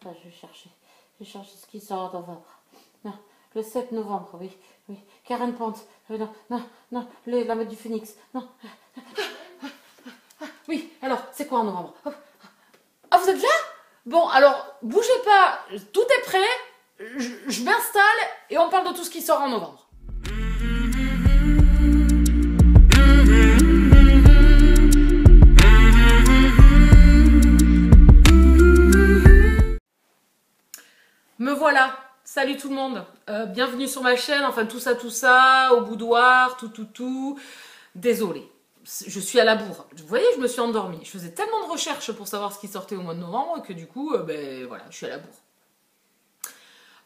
Enfin, je vais chercher ce qui sort en novembre. Non, le 7 novembre, oui, oui. Karen Pont, non, non, non, la mode du Phénix, non. Oui, alors, c'est quoi en novembre? Ah, vous êtes là? Bon, alors, bougez pas, tout est prêt, je m'installe et on parle de tout ce qui sort en novembre. Me voilà, salut tout le monde, bienvenue sur ma chaîne, enfin tout ça, au boudoir, tout. Désolée, je suis à la bourre. Vous voyez, je me suis endormie. Je faisais tellement de recherches pour savoir ce qui sortait au mois de novembre que du coup, ben voilà, je suis à la bourre.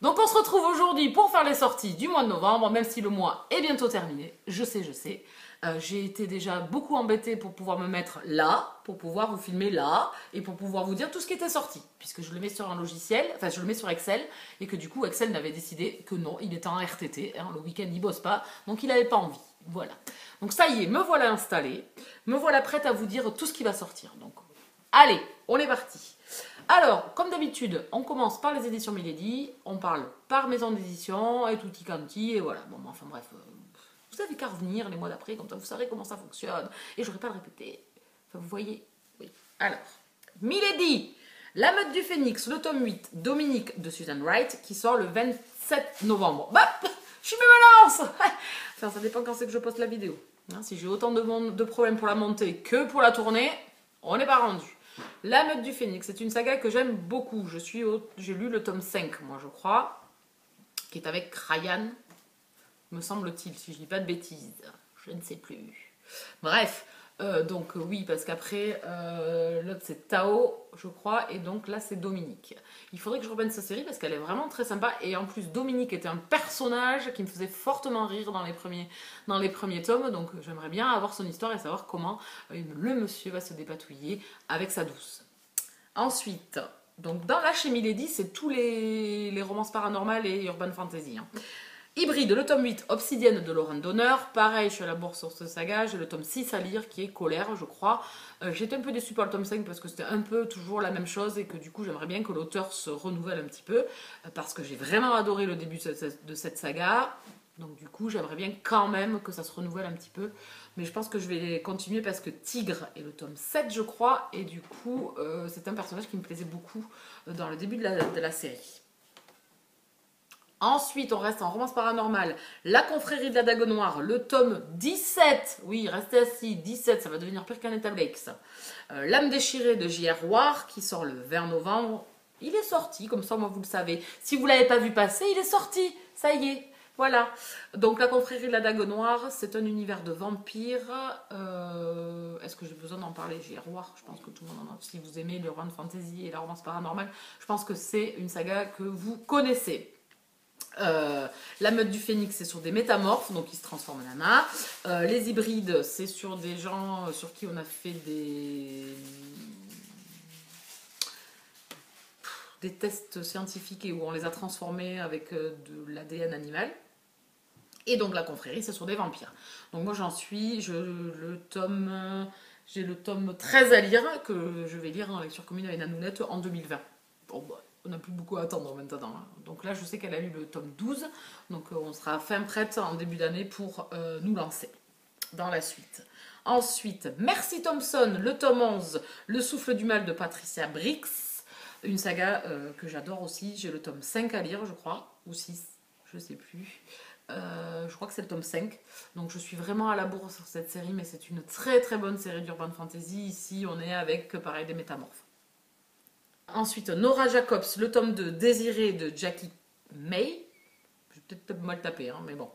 Donc on se retrouve aujourd'hui pour faire les sorties du mois de novembre, même si le mois est bientôt terminé. Je sais. J'ai été déjà beaucoup embêtée pour pouvoir me mettre là, pour pouvoir vous filmer là, et pour pouvoir vous dire tout ce qui était sorti. Puisque je le mets sur un logiciel, enfin je le mets sur Excel, et que du coup Excel n'avait décidé que non, il était en RTT, hein, le week-end il bosse pas, donc il n'avait pas envie. Voilà. Donc ça y est, me voilà installée, me voilà prête à vous dire tout ce qui va sortir. Donc allez, on est parti. Alors, comme d'habitude, on commence par les éditions Milady, on parle par maison d'édition, et tutti quanti, et voilà. Bon, enfin bref, vous avez qu'à revenir les mois d'après, comme ça vous saurez comment ça fonctionne, et j'aurai pas à le répéter. Enfin, vous voyez. Oui. Alors, Milady, La Meute du Phénix, le tome 8, Dominique de Susan Wright, qui sort le 27 novembre. Bah, je suis me lance. Enfin, ça dépend quand c'est que je poste la vidéo. Hein, si j'ai autant de problèmes pour la monter que pour la tourner, on n'est pas rendu. La Meute du Phénix, c'est une saga que j'aime beaucoup. J'ai lu le tome 5, moi je crois, qui est avec Ryan, me semble-t-il, si je dis pas de bêtises. Je ne sais plus. Bref, donc oui, parce qu'après, l'autre c'est Tao, je crois, et donc là c'est Dominique. Il faudrait que je reprenne cette série parce qu'elle est vraiment très sympa, et en plus Dominique était un personnage qui me faisait fortement rire dans les premiers tomes, donc j'aimerais bien avoir son histoire et savoir comment le monsieur va se dépatouiller avec sa douce. Ensuite, donc dans la chez Milady, c'est tous les romances paranormales et urban fantasy. Hein. Hybride, le tome 8, Obsidienne de Laurent Donner. Pareil, je suis à la bourse sur ce saga. J'ai le tome 6 à lire qui est Colère, je crois. J'étais un peu déçue par le tome 5 parce que c'était un peu toujours la même chose et que du coup, j'aimerais bien que l'auteur se renouvelle un petit peu parce que j'ai vraiment adoré le début de cette saga. Donc du coup, j'aimerais bien quand même que ça se renouvelle un petit peu. Mais je pense que je vais continuer parce que Tigre est le tome 7, je crois. Et du coup, c'est un personnage qui me plaisait beaucoup dans le début de la série. Ensuite, on reste en romance paranormale. La confrérie de la Dague Noire, le tome 17. Oui, restez assis, 17, ça va devenir pire qu'un établex. L'âme déchirée de J.R. War, qui sort le 20 novembre. Il est sorti, comme ça, moi, vous le savez. Si vous ne l'avez pas vu passer, il est sorti. Ça y est, voilà. Donc, la confrérie de la Dague Noire, c'est un univers de vampires. Est-ce que j'ai besoin d'en parler? J.R. War, je pense que tout le monde en a. Si vous aimez l'urban fantasy et la romance paranormale, je pense que c'est une saga que vous connaissez. La Meute du Phénix, c'est sur des métamorphes, donc ils se transforment en nana. Les hybrides, c'est sur des gens sur qui on a fait des tests scientifiques et où on les a transformés avec de l'ADN animal. Et donc la confrérie, c'est sur des vampires. Donc moi j'en suis, j'ai le tome 13 à lire, que je vais lire en lecture commune avec Nanounette en 2020. Bon, bah, on n'a plus beaucoup à attendre maintenant. Hein. Donc là, je sais qu'elle a lu le tome 12. Donc on sera fin prête en début d'année pour nous lancer dans la suite. Ensuite, Merci Thompson, le tome 11, Le souffle du mal de Patricia Briggs. Une saga que j'adore aussi. J'ai le tome 5 à lire, je crois. Ou 6, je ne sais plus. Je crois que c'est le tome 5. Donc je suis vraiment à la bourre sur cette série. Mais c'est une très très bonne série d'urban fantasy. Ici, on est avec, pareil, des métamorphes. Ensuite, Nora Jacobs, le tome 2, Désiré de Jackie May. Je vais peut-être mal taper, hein, mais bon.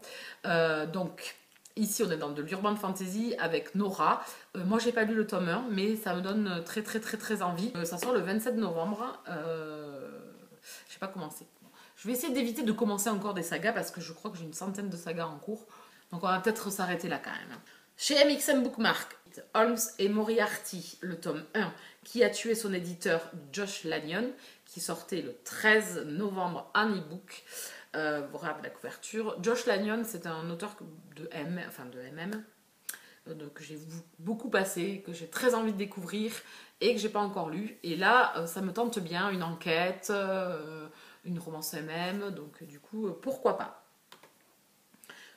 Donc, ici, on est dans de l'urban fantasy avec Nora. Moi, j'ai pas lu le tome 1, mais ça me donne très envie. Ça sort le 27 novembre. Je sais pas commencer. Je vais essayer d'éviter de commencer encore des sagas parce que je crois que j'ai une centaine de sagas en cours. Donc, on va peut-être s'arrêter là quand même. Chez MXM Bookmark, Holmes et Moriarty, le tome 1, Qui a tué son éditeur Josh Lanyon, qui sortait le 13 novembre en e-book. Vous rappelez la couverture. Josh Lanyon, c'est un auteur de MM, que j'ai beaucoup passé, que j'ai très envie de découvrir et que j'ai pas encore lu. Et là, ça me tente bien, une enquête, une romance MM, donc du coup, pourquoi pas.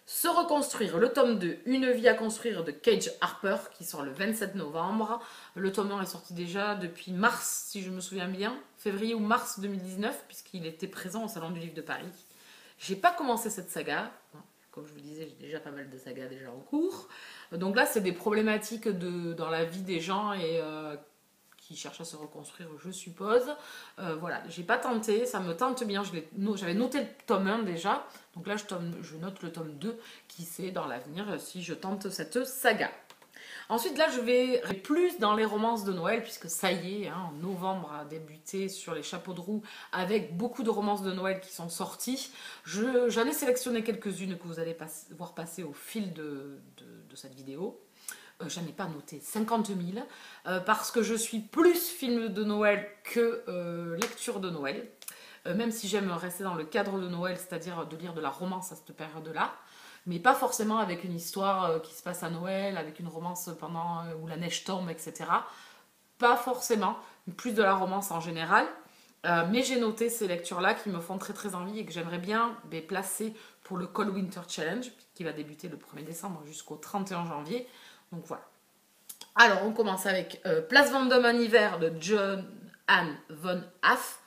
Se reconstruire, le tome 2, Une vie à construire de Cage Harper, qui sort le 27 novembre. Le tome 1 est sorti déjà depuis mars, si je me souviens bien, février ou mars 2019, puisqu'il était présent au Salon du Livre de Paris. J'ai pas commencé cette saga. Comme je vous disais, j'ai déjà pas mal de sagas déjà en cours. Donc là, c'est des problématiques dans la vie des gens et qui cherchent à se reconstruire, je suppose. Voilà, j'ai pas tenté, ça me tente bien. J'avais noté le tome 1 déjà. Donc là, je note le tome 2 qui sait dans l'avenir si je tente cette saga. Ensuite, là, je vais plus dans les romances de Noël, puisque ça y est, hein, en novembre a débuté sur les chapeaux de roue avec beaucoup de romances de Noël qui sont sorties. J'en ai sélectionné quelques-unes que vous allez voir passer au fil de cette vidéo. J'en ai pas noté 50 000, parce que je suis plus film de Noël que lecture de Noël. Même si j'aime rester dans le cadre de Noël, c'est-à-dire de lire de la romance à cette période-là. Mais pas forcément avec une histoire qui se passe à Noël, avec une romance pendant où la neige tombe, etc. Pas forcément, plus de la romance en général. Mais j'ai noté ces lectures-là qui me font très très envie et que j'aimerais bien placer pour le Cold Winter Challenge, qui va débuter le 1er décembre jusqu'au 31 janvier. Donc voilà. Alors on commence avec Place Vendôme en hiver de John Anne Von Haff,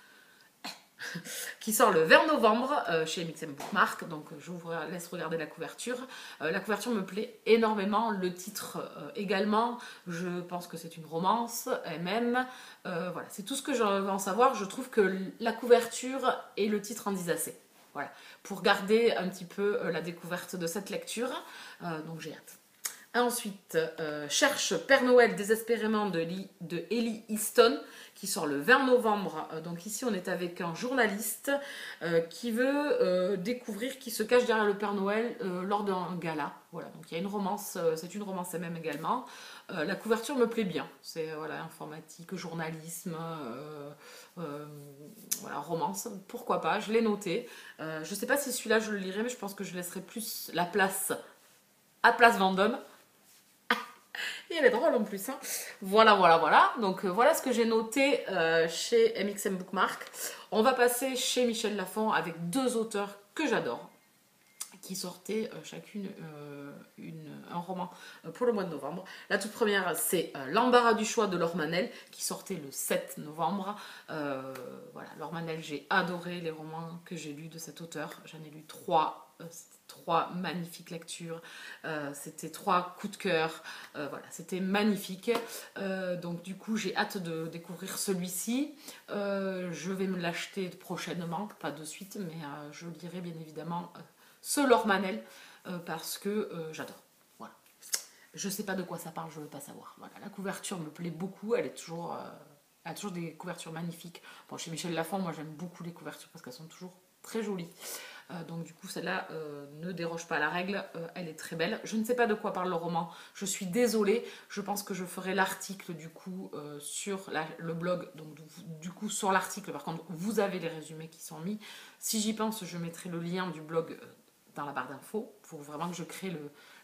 qui sort le 20 novembre chez MXM Bookmark. Donc je vous laisse regarder la couverture. La couverture me plaît énormément, le titre également. Je pense que c'est une romance, MM. Voilà, c'est tout ce que je veux en savoir. Je trouve que la couverture et le titre en disent assez. Voilà, pour garder un petit peu la découverte de cette lecture. Donc j'ai hâte. Ensuite, Cherche Père Noël désespérément de Ellie Easton, qui sort le 20 novembre. Donc ici, on est avec un journaliste qui veut découvrir qui se cache derrière le Père Noël lors d'un gala. Voilà, donc il y a une romance, c'est une romance elle-même également. La couverture me plaît bien. C'est voilà, informatique, journalisme, voilà, romance. Pourquoi pas, je l'ai noté. Je ne sais pas si celui-là je le lirai, mais je pense que je laisserai plus la place à Place Vendôme. Et elle est drôle en plus. Hein. Voilà, voilà, voilà. Donc voilà ce que j'ai noté chez MXM Bookmark. On va passer chez Michel Lafon avec deux auteurs que j'adore, qui sortaient chacune un roman pour le mois de novembre. La toute première, c'est L'embarras du choix de Laure Manel, qui sortait le 7 novembre. Voilà, Laure Manel, j'ai adoré les romans que j'ai lus de cet auteur. J'en ai lu trois. Trois magnifiques lectures, c'était trois coups de cœur, voilà, c'était magnifique. Donc du coup j'ai hâte de découvrir celui-ci. Je vais me l'acheter prochainement, pas de suite, mais je lirai bien évidemment ce Laure Manel parce que j'adore. Voilà. Je sais pas de quoi ça parle, je veux pas savoir. Voilà, la couverture me plaît beaucoup, elle a toujours des couvertures magnifiques. Bon, chez Michel Lafon, moi j'aime beaucoup les couvertures parce qu'elles sont toujours très jolies. Donc du coup celle-là ne déroge pas à la règle, elle est très belle. Je ne sais pas de quoi parle le roman, je suis désolée, je pense que je ferai l'article du coup sur le blog, donc du coup sur l'article par contre vous avez les résumés qui sont mis. Si j'y pense je mettrai le lien du blog dans la barre d'infos pour vraiment que je crée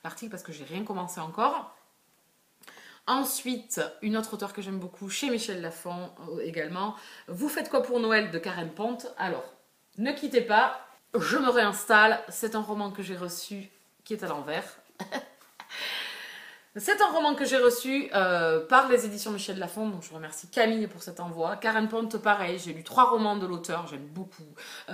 l'article parce que j'ai rien commencé encore. Ensuite, une autre auteure que j'aime beaucoup chez Michel Lafon également, Vous faites quoi pour Noël de Karen Ponte. Alors, ne quittez pas. Je me réinstalle, c'est un roman que j'ai reçu qui est à l'envers. C'est un roman que j'ai reçu par les éditions Michel Lafon, donc je remercie Camille pour cet envoi. Karen Ponte, pareil, j'ai lu 3 romans de l'auteur, j'aime beaucoup.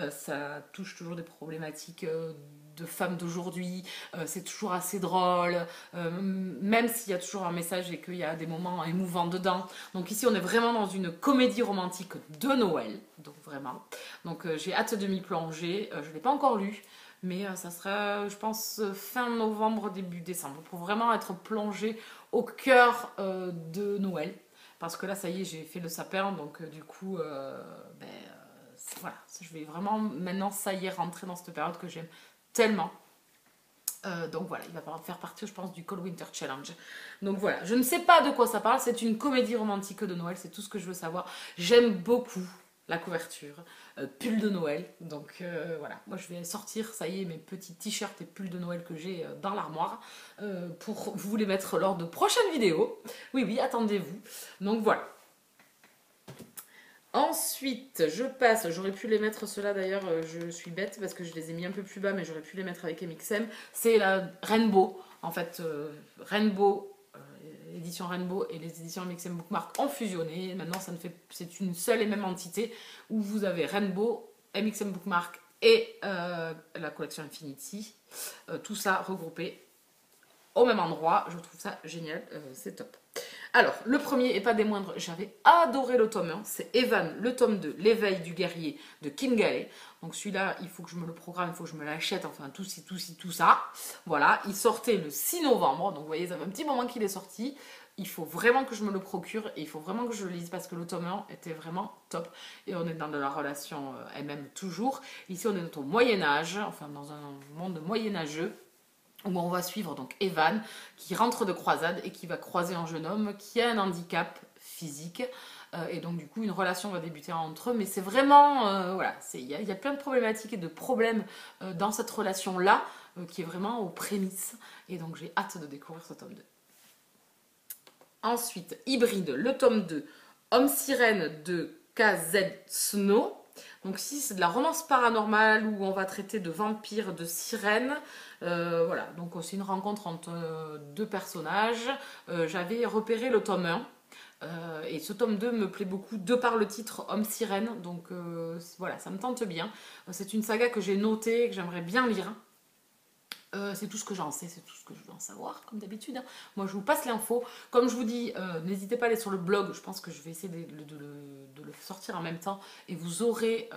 Ça touche toujours des problématiques de femmes d'aujourd'hui, c'est toujours assez drôle, même s'il y a toujours un message et qu'il y a des moments émouvants dedans. Donc ici on est vraiment dans une comédie romantique de Noël, donc vraiment. Donc j'ai hâte de m'y plonger, je ne l'ai pas encore lu, mais ça sera, je pense, fin novembre, début décembre, pour vraiment être plongée au cœur de Noël. Parce que là, ça y est, j'ai fait le sapin, donc du coup, voilà, je vais vraiment maintenant, ça y est, rentrer dans cette période que j'aime tellement. Donc voilà, il va faire partie, je pense, du Cold Winter Challenge. Donc voilà, je ne sais pas de quoi ça parle, c'est une comédie romantique de Noël, c'est tout ce que je veux savoir. J'aime beaucoup la couverture, pull de Noël. Donc voilà, moi je vais sortir, ça y est, mes petits t-shirts et pulls de Noël que j'ai dans l'armoire pour vous les mettre lors de prochaines vidéos. Oui, oui, attendez-vous. Donc voilà. Ensuite, je passe, j'aurais pu les mettre ceux-là d'ailleurs, je suis bête parce que je les ai mis un peu plus bas, mais j'aurais pu les mettre avec MXM. C'est la Rainbow, en fait, Rainbow, édition Rainbow et les éditions MXM Bookmark ont fusionné. Maintenant, c'est une seule et même entité où vous avez Rainbow, MXM Bookmark et la collection Infinity. Tout ça regroupé au même endroit, je trouve ça génial, c'est top. Alors, le premier et pas des moindres, j'avais adoré le tome 1, c'est Evan, le tome 2, L'éveil du guerrier de Kim Galley. Donc celui-là, il faut que je me le programme, il faut que je me l'achète, enfin tout ça. Voilà, il sortait le 6 novembre, donc vous voyez, ça fait un petit moment qu'il est sorti. Il faut vraiment que je me le procure et il faut vraiment que je le lise parce que le tome 1 était vraiment top. Et on est dans de la relation elle-même toujours. Ici, on est au Moyen-Âge, enfin dans un monde moyenâgeux, où on va suivre donc Evan qui rentre de croisade et qui va croiser un jeune homme qui a un handicap physique et donc du coup une relation va débuter entre eux, mais c'est vraiment voilà, il y a plein de problématiques et de problèmes dans cette relation là qui est vraiment aux prémices et donc j'ai hâte de découvrir ce tome 2. Ensuite, Hybride, le tome 2, Homme Sirène de KZ Snow. Donc ici c'est de la romance paranormale où on va traiter de vampires, de sirènes. Voilà, donc c'est une rencontre entre deux personnages. J'avais repéré le tome 1. Et ce tome 2 me plaît beaucoup de par le titre Homme Sirène. Donc voilà, ça me tente bien. C'est une saga que j'ai notée, que j'aimerais bien lire. C'est tout ce que j'en sais, c'est tout ce que je veux en savoir, comme d'habitude. Moi, je vous passe l'info. Comme je vous dis, n'hésitez pas à aller sur le blog. Je pense que je vais essayer de le sortir en même temps. Et vous aurez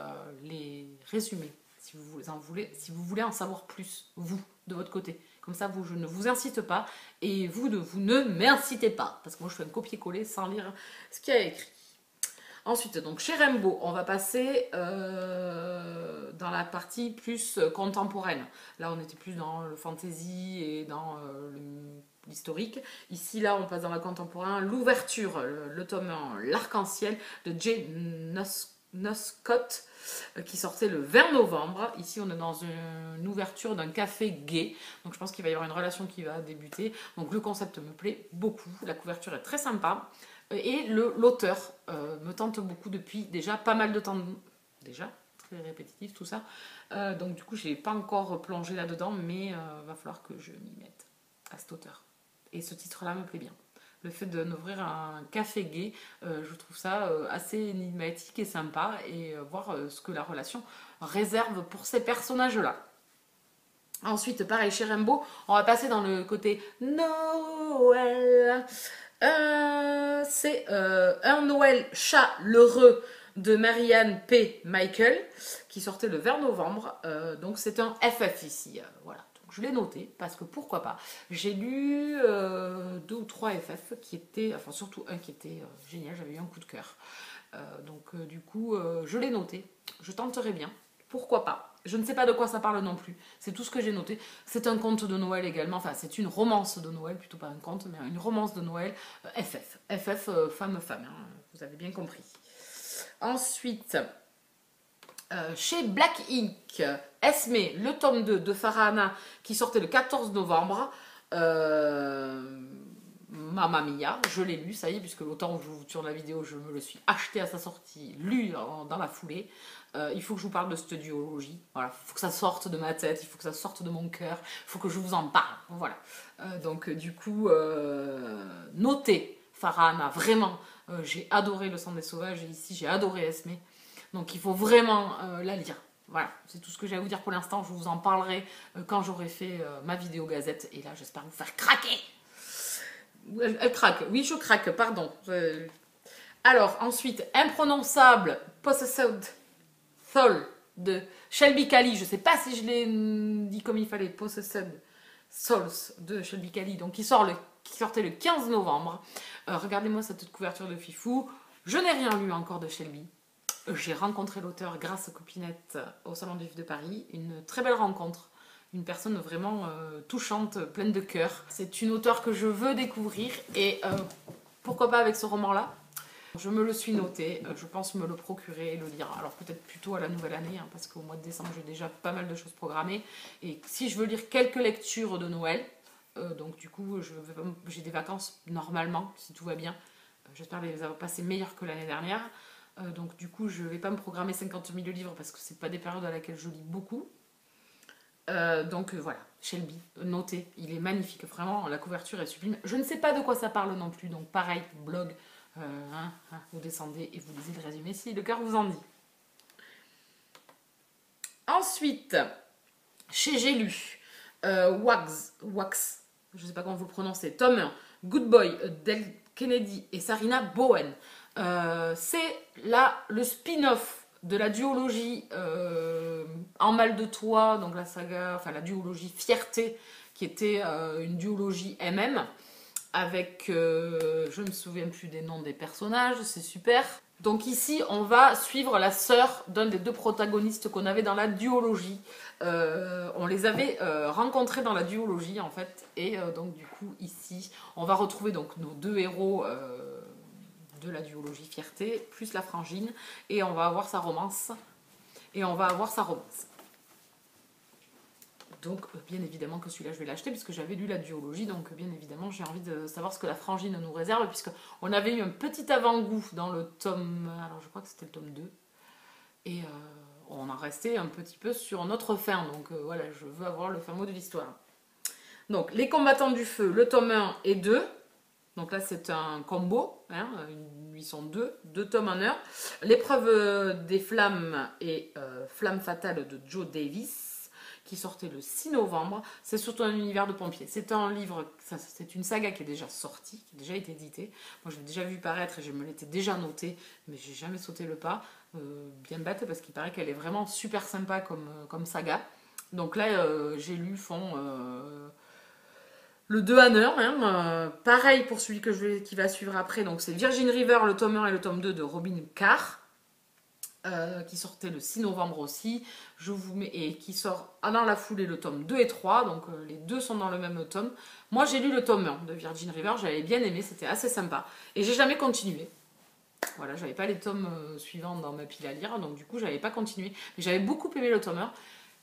les résumés, si vous voulez en savoir plus, vous, de votre côté. Comme ça, je ne vous incite pas. Et vous ne m'incitez pas. Parce que moi, je fais un copier-coller sans lire ce qu'il y a écrit. Ensuite, donc chez Rainbow, on va passer dans la partie plus contemporaine. Là, on était plus dans le fantasy et dans l'historique. Ici, là, on passe dans la contemporaine. L'ouverture, le tome 1, L'Arc-en-Ciel de Jay Noscott qui sortait le 20 novembre. Ici, on est dans une ouverture d'un café gay. Donc, je pense qu'il va y avoir une relation qui va débuter. Donc, le concept me plaît beaucoup. La couverture est très sympa. Et l'auteur me tente beaucoup depuis déjà pas mal de temps. Déjà, très répétitif tout ça. Donc du coup, je n'ai pas encore plongé là-dedans, mais va falloir que je m'y mette à cet auteur. Et ce titre-là me plaît bien. Le fait d'ouvrir un café gay, je trouve ça assez énigmatique et sympa. Et voir ce que la relation réserve pour ces personnages-là. Ensuite, pareil, chez Rainbow, on va passer dans le côté Noël. C'est Un Noël chaleureux de Marianne P. Michael qui sortait le 20 novembre. Donc c'est un FF ici. Voilà. Donc je l'ai noté parce que pourquoi pas. J'ai lu 2 ou 3 FF qui étaient, enfin surtout un qui était génial. J'avais eu un coup de cœur. Donc du coup, je l'ai noté. Je tenterai bien. Pourquoi pas. Je ne sais pas de quoi ça parle non plus. C'est tout ce que j'ai noté. C'est un conte de Noël également. Enfin, c'est une romance de Noël, plutôt pas un conte, mais une romance de Noël. FF. FF, femme-femme. Hein, vous avez bien compris. Ensuite, chez Black Ink, Esme, le tome 2 de Farhana, qui sortait le 14 novembre. Mamma Mia, je l'ai lu, ça y est, puisque autant où je vous tourne la vidéo, je me le suis acheté à sa sortie, lu dans la foulée. Il faut que je vous parle de cette duologie. Voilà, il faut que ça sorte de ma tête, il faut que ça sorte de mon cœur, il faut que je vous en parle. Voilà. Donc du coup, notez Farhana, vraiment, j'ai adoré Le Sang des Sauvages et ici j'ai adoré Esme. Donc il faut vraiment la lire. Voilà, c'est tout ce que j'ai à vous dire pour l'instant. Je vous en parlerai quand j'aurai fait ma vidéo gazette. Et là, j'espère vous faire craquer. Elle craque, oui je craque, pardon. Alors ensuite, Imprononçable, Possessed Soul de Shelby Cali. Je ne sais pas si je l'ai dit comme il fallait, Possessed Souls de Shelby Cali, donc qui sortait le 15 novembre. Regardez-moi cette couverture de fifou. Je n'ai rien lu encore de Shelby. J'ai rencontré l'auteur grâce aux copinettes au Salon du Livre de Paris. Une très belle rencontre. Une personne vraiment touchante, pleine de cœur. C'est une auteure que je veux découvrir et pourquoi pas avec ce roman-là. Je me le suis noté, je pense me le procurer et le lire. Alors peut-être plutôt à la nouvelle année, hein, parce qu'au mois de décembre j'ai déjà pas mal de choses programmées. Et si je veux lire quelques lectures de Noël, donc du coup j'ai des vacances normalement, si tout va bien. J'espère les avoir passées meilleures que l'année dernière. Donc du coup je vais pas me programmer 50 000 livres parce que c'est pas des périodes à laquelle je lis beaucoup. Donc voilà, Shelby, notez, il est magnifique, vraiment, la couverture est sublime. Je ne sais pas de quoi ça parle non plus, donc pareil, blog, vous descendez et vous lisez le résumé si le cœur vous en dit. Ensuite, chez J'ai lu, Wax, je ne sais pas comment vous le prononcez, tome 1, Good Boy, Del Kennedy et Sarina Bowen. C'est là le spin-off de la duologie En mal de toi, donc la saga, enfin la duologie Fierté, qui était une duologie MM, avec, je ne me souviens plus des noms des personnages, c'est super. Donc ici, on va suivre la sœur d'un des deux protagonistes qu'on avait dans la duologie. On les avait rencontrés dans la duologie en fait, et donc du coup ici, on va retrouver donc nos deux héros de la duologie Fierté, plus la frangine, et on va avoir sa romance. Donc, bien évidemment que celui-là, je vais l'acheter, puisque j'avais lu la duologie, donc bien évidemment, j'ai envie de savoir ce que la frangine nous réserve, puisqu'on avait eu un petit avant-goût dans le tome... Alors, je crois que c'était le tome 2, et on en restait un petit peu sur notre fin, donc voilà, je veux avoir le fin mot de l'histoire. Donc, Les Combattants du Feu, le tome 1 et 2, donc là, c'est un combo, hein, ils sont deux tomes en un. L'épreuve des flammes et Flamme fatale de Joe Davis, qui sortait le 6 novembre. C'est surtout un univers de pompiers. C'est un livre, c'est une saga qui est déjà sortie, qui a déjà été éditée. Moi, je l'ai déjà vu paraître et je me l'étais déjà noté, mais j'ai jamais sauté le pas. Bien bête, parce qu'il paraît qu'elle est vraiment super sympa comme saga. Donc là, j'ai lu le 2 Hanner, hein, pareil pour celui qui va suivre après, donc c'est Virgin River, le tome 1 et le tome 2 de Robin Carr, qui sortait le 6 novembre aussi, je vous mets, et qui sort dans la foulée le tome 2 et 3, donc les deux sont dans le même tome. Moi j'ai lu le tome 1 de Virgin River, j'avais bien aimé, c'était assez sympa, et j'ai jamais continué. Voilà, j'avais pas les tomes suivants dans ma pile à lire, donc du coup j'avais pas continué, mais j'avais beaucoup aimé le tome 1.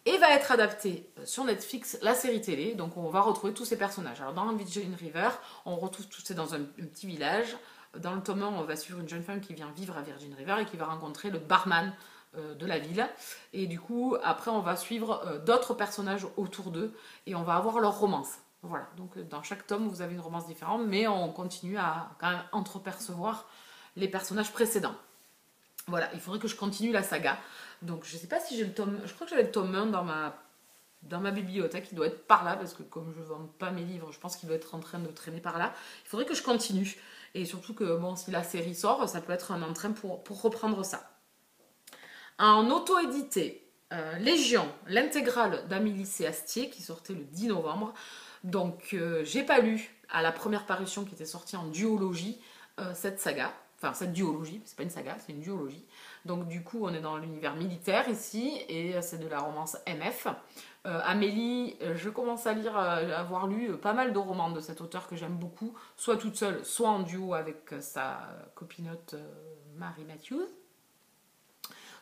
Et va être adapté sur Netflix la série télé, donc on va retrouver tous ces personnages. Alors dans Virgin River, on retrouve tout ça dans un petit village. Dans le tome 1, on va suivre une jeune femme qui vient vivre à Virgin River et qui va rencontrer le barman de la ville. Et du coup, après, on va suivre d'autres personnages autour d'eux et on va avoir leur romance. Voilà, donc dans chaque tome, vous avez une romance différente, mais on continue à quand même entrepercevoir les personnages précédents. Voilà, il faudrait que je continue la saga. Donc je sais pas si j'ai le tome... Je crois que j'avais le tome 1 dans ma bibliothèque. Il doit être par là, parce que comme je ne vends pas mes livres, je pense qu'il doit être en train de traîner par là. Il faudrait que je continue. Et surtout que, bon, si la série sort, ça peut être un entrain pour reprendre ça. En auto-édité, Légion, l'intégrale d'Amélie C. Astier, qui sortait le 10 novembre. Donc j'ai pas lu, à la première parution qui était sortie en duologie, cette saga. Enfin, cette duologie, c'est pas une saga, c'est une duologie. Donc du coup, on est dans l'univers militaire ici, et c'est de la romance MF. Amélie, je commence à lire, avoir lu pas mal de romans de cet auteur que j'aime beaucoup, soit toute seule, soit en duo avec sa copinote Marie Matthews.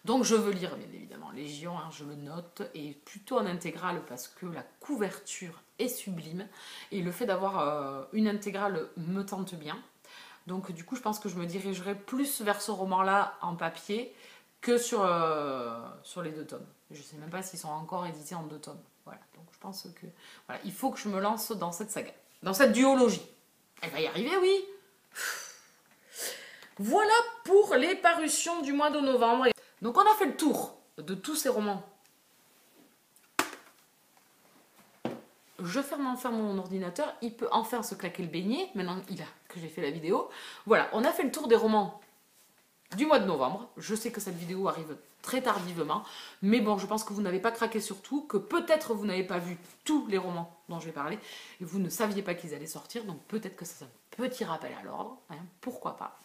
Donc je veux lire, bien évidemment, Légion, hein, je le note, et plutôt en intégrale parce que la couverture est sublime, et le fait d'avoir une intégrale me tente bien. Donc du coup, je pense que je me dirigerai plus vers ce roman-là en papier que sur les deux tomes. Je ne sais même pas s'ils sont encore édités en deux tomes. Voilà, donc je pense que voilà, il faut que je me lance dans cette saga, dans cette duologie. Elle va y arriver, oui. Voilà pour les parutions du mois de novembre. Donc on a fait le tour de tous ces romans. Je ferme enfin mon ordinateur, il peut enfin se claquer le beignet, maintenant que j'ai fait la vidéo. Voilà, on a fait le tour des romans du mois de novembre. Je sais que cette vidéo arrive très tardivement, mais bon, je pense que vous n'avez pas craqué sur tout, que peut-être vous n'avez pas vu tous les romans dont je vais parler, et vous ne saviez pas qu'ils allaient sortir, donc peut-être que c'est un petit rappel à l'ordre, hein, pourquoi pas.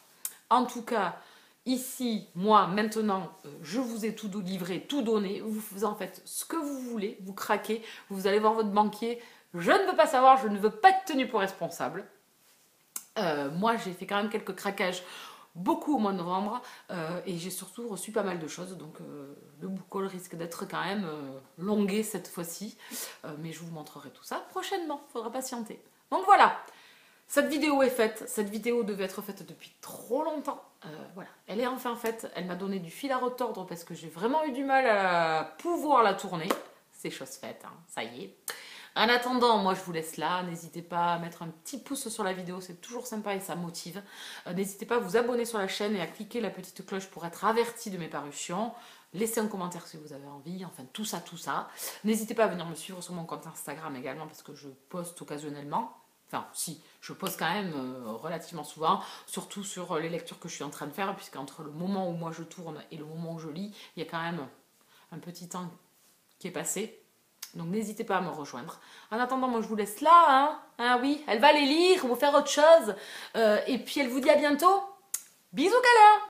En tout cas, ici, moi, maintenant, je vous ai tout livré, tout donné, vous en faites ce que vous voulez, vous craquez, vous allez voir votre banquier, je ne veux pas savoir, je ne veux pas être tenue pour responsable. Moi, j'ai fait quand même quelques craquages beaucoup au mois de novembre et j'ai surtout reçu pas mal de choses, donc le book haul risque d'être quand même longué cette fois-ci, mais je vous montrerai tout ça prochainement, faudra patienter. Donc voilà, cette vidéo est faite, cette vidéo devait être faite depuis trop longtemps, voilà, elle est enfin faite, elle m'a donné du fil à retordre parce que j'ai vraiment eu du mal à pouvoir la tourner, c'est chose faite, hein, ça y est. En attendant, moi je vous laisse là, n'hésitez pas à mettre un petit pouce sur la vidéo, c'est toujours sympa et ça motive. N'hésitez pas à vous abonner sur la chaîne et à cliquer la petite cloche pour être averti de mes parutions. Laissez un commentaire si vous avez envie, enfin tout ça, tout ça. N'hésitez pas à venir me suivre sur mon compte Instagram également parce que je poste occasionnellement. Enfin, si, je poste quand même relativement souvent, surtout sur les lectures que je suis en train de faire, puisqu'entre le moment où moi je tourne et le moment où je lis, il y a quand même un petit temps qui est passé. Donc n'hésitez pas à me rejoindre. En attendant, moi je vous laisse là. Hein, ah oui, elle va les lire ou faire autre chose. Et puis elle vous dit à bientôt. Bisous câlins.